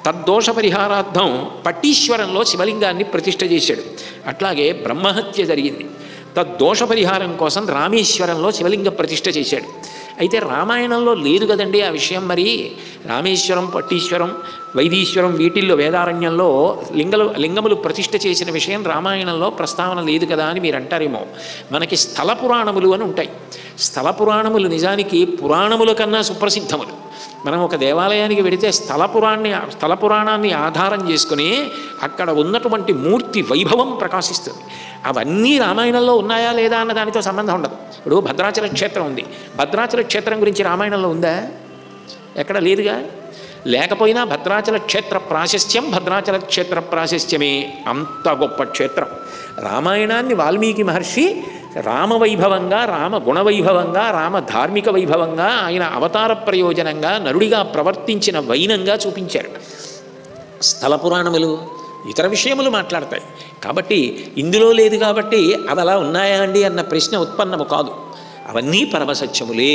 తద్దోష పరిహారార్థం పట్టీశ్వరంలో శివలింగాన్ని ప్రతిష్ఠ చేశాడు. అట్లాగే బ్రహ్మహత్య జరిగింది, తద్దోష పరిహారం కోసం రామేశ్వరంలో శివలింగ ప్రతిష్ఠ చేశాడు. అయితే రామాయణంలో లేదు కదండి ఆ విషయం. మరి రామేశ్వరం, పట్టీశ్వరం, వైదీశ్వరం వీటిల్లో వేదారణ్యంలో లింగములు ప్రతిష్ఠ చేసిన విషయం రామాయణంలో ప్రస్తావన లేదు కదా అని మీరు అంటారేమో. మనకి స్థల పురాణములు అని ఉంటాయి. స్థల పురాణములు నిజానికి పురాణముల కన్నా సుప్రసిద్ధములు. మనం ఒక దేవాలయానికి వెడితే స్థల పురాణాన్ని ఆధారం చేసుకుని అక్కడ ఉన్నటువంటి మూర్తి వైభవం ప్రకాశిస్తుంది. అవన్నీ రామాయణంలో ఉన్నాయా లేదా అన్న దానితో సంబంధం ఉండదు. ఇప్పుడు భద్రాచల క్షేత్రం ఉంది, భద్రాచల క్షేత్రం గురించి రామాయణంలో ఉందా? ఎక్కడ లేదుగా. లేకపోయినా భద్రాచల క్షేత్ర ప్రాశస్త్యం భద్రాచల క్షేత్ర ప్రాశస్త్యమే. అంత గొప్ప క్షేత్రం. రామాయణాన్ని వాల్మీకి మహర్షి రామవైభవంగా, రామ గుణవైభవంగా, రామ ధార్మిక వైభవంగా, ఆయన అవతార ప్రయోజనంగా నరుడిగా ప్రవర్తించిన వైనంగా చూపించారు. స్థల పురాణములు ఇతర విషయములు మాట్లాడతాయి. కాబట్టి ఇందులో లేదు కాబట్టి అవి అలా ఉన్నాయా అండి అన్న ప్రశ్న ఉత్పన్నము కాదు. అవన్నీ పరమసత్యములే.